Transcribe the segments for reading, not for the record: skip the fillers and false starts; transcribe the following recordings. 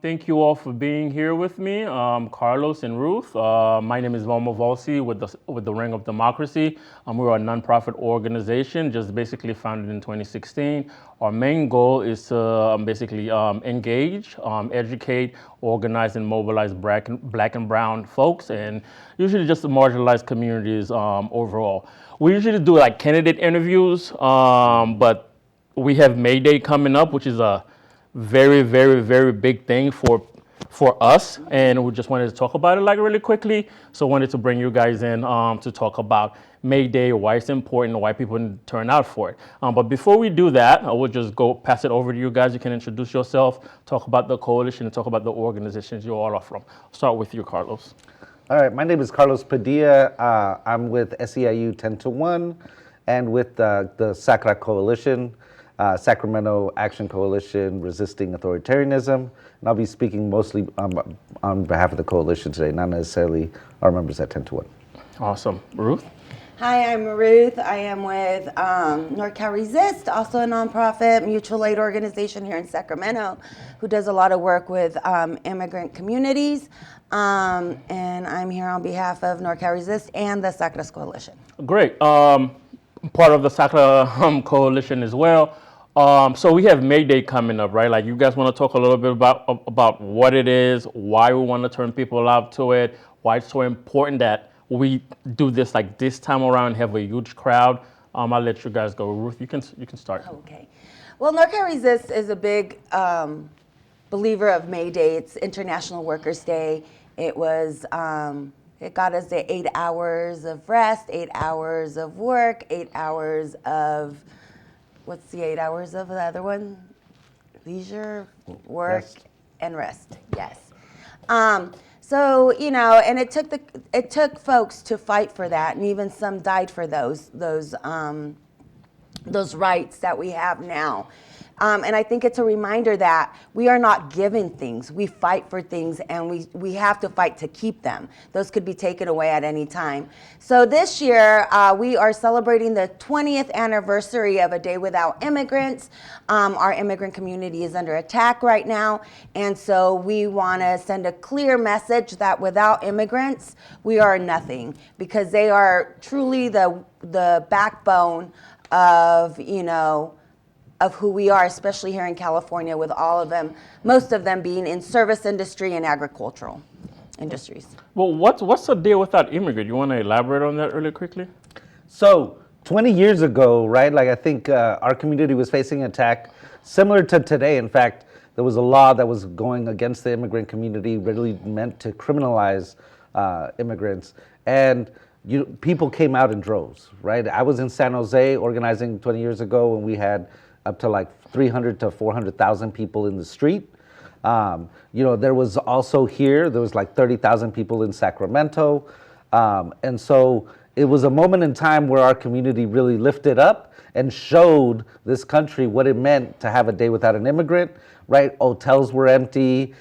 Thank you all for being here with me, Carlos and Ruth. My name is Volma Volcy with the Ring of Democracy. We're a nonprofit organization, just basically founded in 2016. Our main goal is to basically engage, educate, organize, and mobilize black and brown folks, and usually just the marginalized communities overall. We usually do like candidate interviews, but we have May Day coming up, which is a very, very, very big thing for us, and we just wanted to talk about it like really quickly. So wanted to bring you guys in to talk about May Day, why it's important, why people turn out for it. But before we do that, I will just go pass it over to you guys. You can introduce yourself, talk about the coalition, and talk about the organizations you all are from. Start with you, Carlos. All right, my name is Carlos Padilla. I'm with SEIU 10 to 1 and with the SACRA Coalition. Sacramento Action Coalition Resisting Authoritarianism, and I'll be speaking mostly on behalf of the coalition today, not necessarily our members at 10 to 1. Awesome. Ruth? Hi, I'm Ruth. I am with NorCal Resist, also a nonprofit mutual aid organization here in Sacramento who does a lot of work with immigrant communities, and I'm here on behalf of NorCal Resist and the SACRA Coalition. Great. Part of the SACRA Coalition as well. So we have May Day coming up, right? Like, you guys want to talk a little bit about what it is, why we want to turn people out to it, why it's so important that we do this like this time around, have a huge crowd. I'll let you guys go. Ruth, you can start. Okay. Well, NorCal Resist is a big believer of May Day. It's International Workers' Day. It was it got us to 8 hours of rest, 8 hours of work, 8 hours of, what's the 8 hours of the other one? Leisure, work, and rest. Yes. So, you know, and it took folks to fight for that, and even some died for those rights that we have now. And I think it's a reminder that we are not given things. We fight for things, and we have to fight to keep them. Those could be taken away at any time. So this year, we are celebrating the 20th anniversary of A Day Without Immigrants. Our immigrant community is under attack right now, and so we want to send a clear message that without immigrants, we are nothing, because they are truly the backbone of, you know, of who we are, especially here in California, with all of them, most of them being in service industry and agricultural industries. Well, what's a day without immigrant? You want to elaborate on that really quickly? So 20 years ago, right, like I think our community was facing attack similar to today. In fact, there was a law that was going against the immigrant community, really meant to criminalize immigrants. And people came out in droves, right? I was in San Jose organizing 20 years ago, and we had up to like 300 to 400,000 people in the street. There was also there was like 30,000 people in Sacramento. And so it was a moment in time where our community really lifted up and showed this country what it meant to have a day without an immigrant, right? Hotels were empty,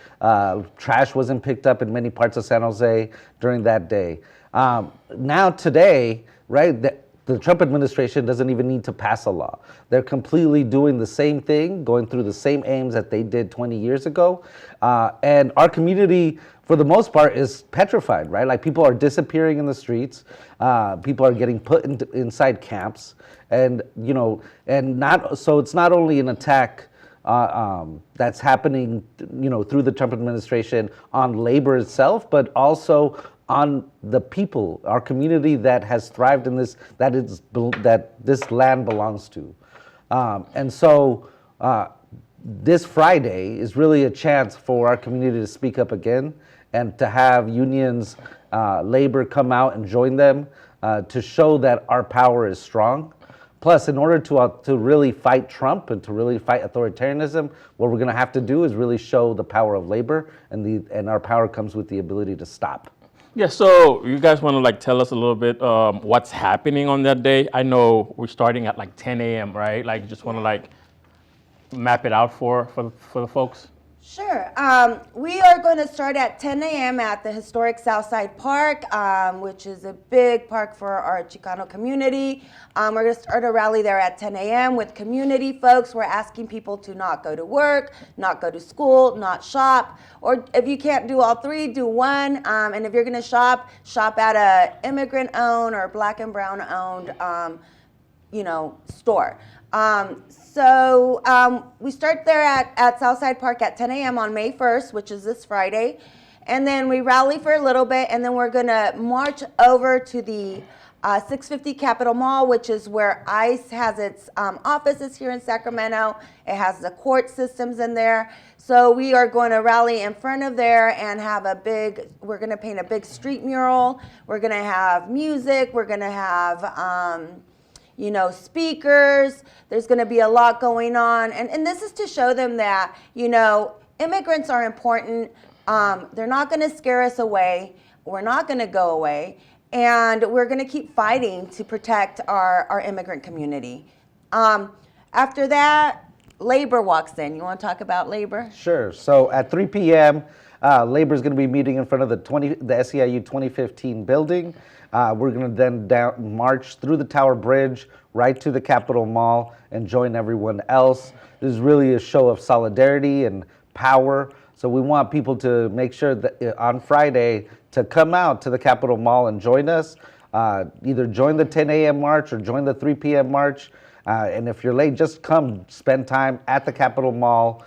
trash wasn't picked up in many parts of San Jose during that day. Now today, right, the Trump administration doesn't even need to pass a law. They're completely doing the same thing, going through the same aims that they did 20 years ago. And our community, for the most part, is petrified, right? Like, people are disappearing in the streets. People are getting put inside camps. And, so it's not only an attack that's happening, through the Trump administration on labor itself, but also on the people, our community that has thrived in this, that this land belongs to. And so this Friday is really a chance for our community to speak up again and to have unions, labor come out and join them to show that our power is strong. Plus, in order to really fight Trump and to really fight authoritarianism, what we're going to have to do is really show the power of labor, and our power comes with the ability to stop. Yeah, so you guys want to tell us a little bit what's happening on that day? I know we're starting at 10 a.m., right? Just want to map it out for the folks. Sure. We are going to start at 10 a.m. at the historic Southside Park, which is a big park for our Chicano community. We're going to start a rally there at 10 a.m. with community folks. We're asking people to not go to work, not go to school, not shop, or if you can't do all three, do one. And if you're going to shop, shop at a immigrant-owned or Black and brown-owned, store. We start there at Southside Park at 10 a.m. on May 1st, which is this Friday. And then we rally for a little bit, and then we're going to march over to the 650 Capitol Mall, which is where ICE has its offices here in Sacramento. It has the court systems in there. So we are going to rally in front of there and have we're going to paint a big street mural. We're going to have music. We're going to have speakers. There's going to be a lot going on. And this is to show them that, immigrants are important. They're not going to scare us away. We're not going to go away. And we're going to keep fighting to protect our immigrant community. After that, labor walks in. You want to talk about labor? Sure. So at 3 p.m., labor is going to be meeting in front of the SEIU 2015 building. We're going to then march through the Tower Bridge right to the Capitol Mall and join everyone else. This is really a show of solidarity and power. So we want people to make sure that on Friday to come out to the Capitol Mall and join us. Either join the 10 a.m. march or join the 3 p.m. march. And if you're late, just come spend time at the Capitol Mall.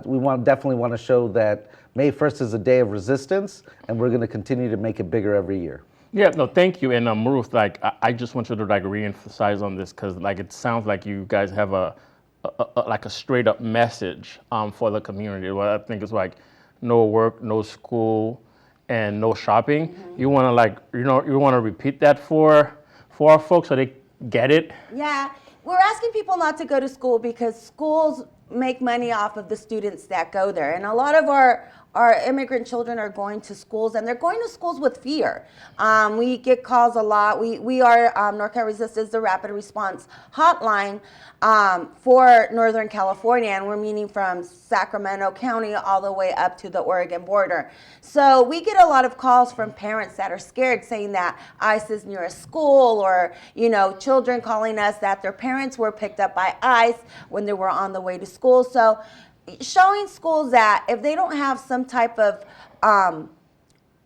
We definitely want to show that May 1st is a day of resistance, and we're going to continue to make it bigger every year. Yeah, no, thank you. And Ruth, I just want you to reemphasize on this because it sounds like you guys have a straight up message for the community. What I think is no work, no school, and no shopping. Mm-hmm. You want to repeat that for our folks so they get it. Yeah, we're asking people not to go to school because schools make money off of the students that go there, and a lot of our immigrant children are going to schools, and they're going to schools with fear. We get calls a lot. We are, NorCal Resist is the rapid response hotline for Northern California, and we're meeting from Sacramento County all the way up to the Oregon border. So we get a lot of calls from parents that are scared, saying that ICE is near a school, or children calling us that their parents were picked up by ICE when they were on the way to school. So showing schools that if they don't have some type of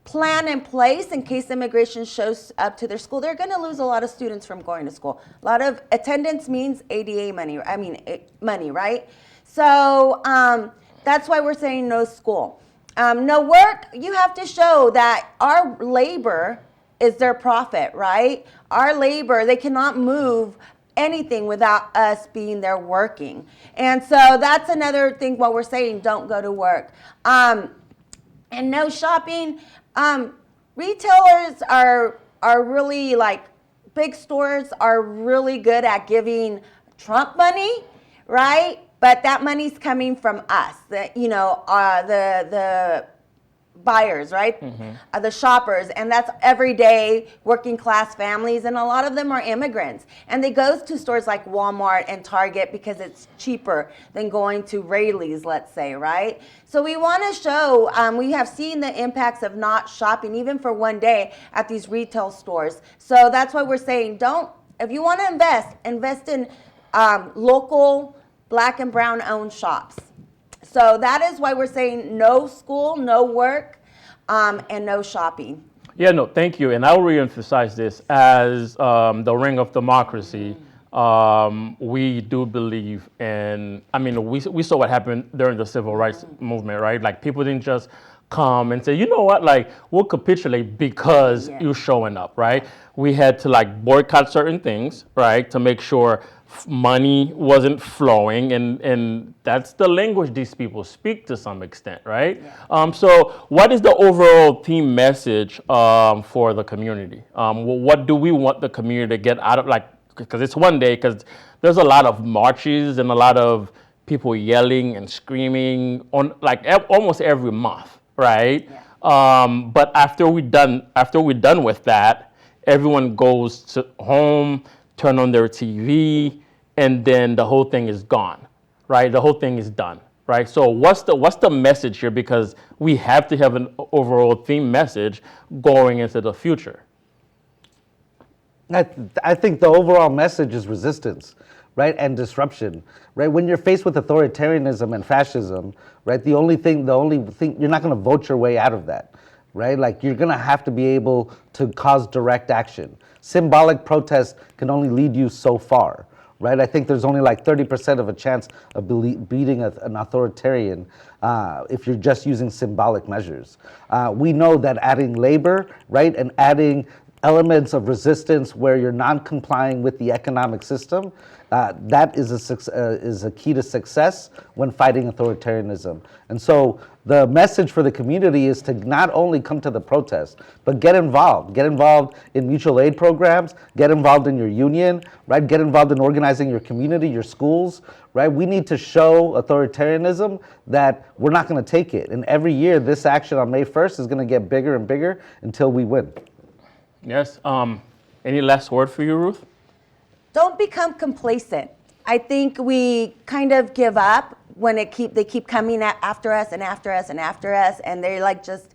plan in place in case immigration shows up to their school, they're going to lose a lot of students from going to school. A lot of attendance means ADA money, money, right? So that's why we're saying no school. No work, you have to show that our labor is their profit, right? Our labor, they cannot move anything without us being there working. And so that's another thing what we're saying, don't go to work. And no shopping. Retailers are really big stores are really good at giving Trump money, right? But that money's coming from us, the buyers, right? Mm-hmm. The shoppers, and that's everyday working class families, and a lot of them are immigrants, and they go to stores like Walmart and Target because it's cheaper than going to Rayleigh's, let's say, right? So we want to show, we have seen the impacts of not shopping even for one day at these retail stores. So that's why we're saying if you want to invest in local Black and brown owned shops. So that is why we're saying no school, no work, and no shopping. Yeah, no, thank you. And I'll reemphasize this as the ring of democracy. We do believe in, we saw what happened during the civil rights movement, right? People didn't just come and say, you know what, we'll capitulate because you're showing up, right? We had to boycott certain things, right, to make sure money wasn't flowing, and that's the language these people speak to some extent, right? Yeah. So what is the overall theme message for the community? What do we want the community to get out of, because it's one day, because there's a lot of marches and a lot of people yelling and screaming on almost every month, right? Yeah. But after we're done with that, everyone goes to home, turn on their TV, and then the whole thing is gone, right? The whole thing is done. right? So what's the message here? Because we have to have an overall theme message going into the future. I think the overall message is resistance, right, and disruption, right? When you're faced with authoritarianism and fascism, right, the only thing, you're not going to vote your way out of that, right? Like, you're going to have to be able to cause direct action. Symbolic protest can only lead you so far, right? I think there's only like 30% of a chance of beating an authoritarian if you're just using symbolic measures. We know that adding labor, right, and adding elements of resistance where you're non-complying with the economic system, that is a key to success when fighting authoritarianism. And so the message for the community is to not only come to the protest, but get involved. Get involved in mutual aid programs, get involved in your union, right? Get involved in organizing your community, your schools, right? We need to show authoritarianism that we're not going to take it. And every year, this action on May 1st is going to get bigger and bigger until we win. Yes. Any last word for you, Ruth? Don't become complacent. I think we kind of give up when they keep coming after us and after us and after us, and they're like just,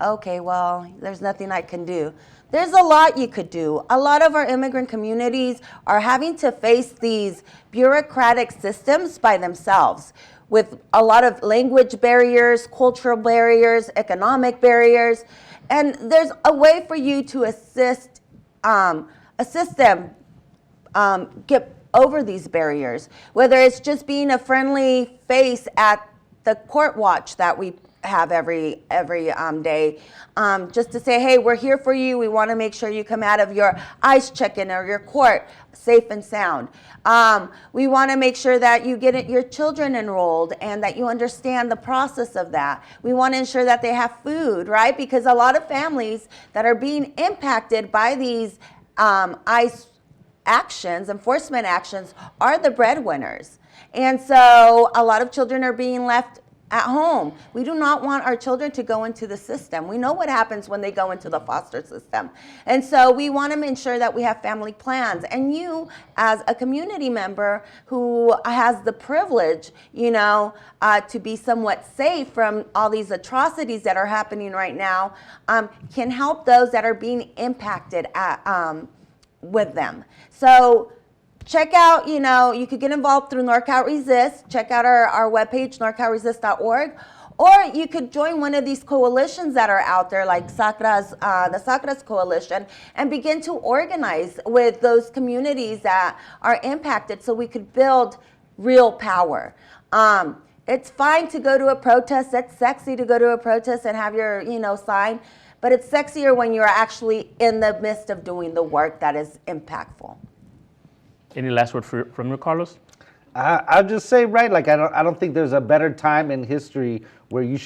okay, well, there's nothing I can do. There's a lot you could do. A lot of our immigrant communities are having to face these bureaucratic systems by themselves, with a lot of language barriers, cultural barriers, economic barriers. And there's a way for you to assist them get over these barriers, whether it's just being a friendly face at the court watch that we have every day, just to say, hey, we're here for you. We want to make sure you come out of your ICE check-in or your court safe and sound. We want to make sure that you get your children enrolled and that you understand the process of that. We want to ensure that they have food, right? Because a lot of families that are being impacted by these ICE actions, enforcement actions, are the breadwinners. And so a lot of children are being left at home. We do not want our children to go into the system. We know what happens when they go into the foster system. And so we want to ensure that we have family plans. And you, as a community member who has the privilege, to be somewhat safe from all these atrocities that are happening right now, can help those that are being impacted with them. So check out, you could get involved through NorCal Resist. Check out our webpage, norcalresist.org. Or you could join one of these coalitions that are out there, like the Sacras Coalition, and begin to organize with those communities that are impacted so we could build real power. It's fine to go to a protest. It's sexy to go to a protest and have your, sign. But it's sexier when you're actually in the midst of doing the work that is impactful. Any last word from you, Carlos? I'll just say, right, like I don't think there's a better time in history where we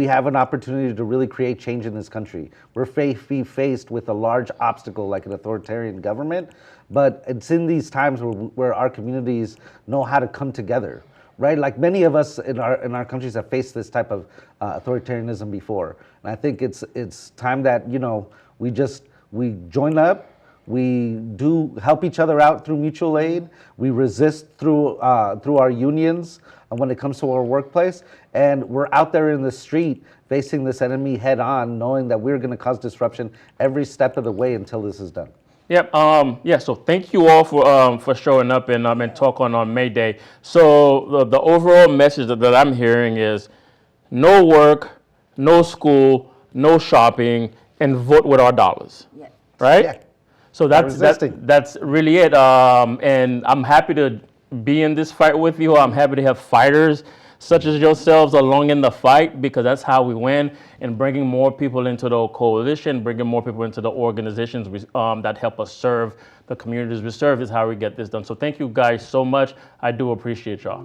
have an opportunity to really create change in this country. We're faced with a large obstacle like an authoritarian government, but it's in these times where our communities know how to come together. Right, like many of us in our countries have faced this type of authoritarianism before, and I think it's time that we join up, we do help each other out through mutual aid, we resist through our unions when it comes to our workplace, and we're out there in the street facing this enemy head on, knowing that we're going to cause disruption every step of the way until this is done. Yep. So thank you all for showing up and talk on May Day. So the overall message that I'm hearing is no work, no school, no shopping, and vote with our dollars. Yeah. Right? Yeah. So that's really it. And I'm happy to be in this fight with you. I'm happy to have fighters such as yourselves along in the fight, because that's how we win. And bringing more people into the coalition, bringing more people into the organizations that help us serve the communities we serve is how we get this done. So thank you guys so much. I do appreciate y'all.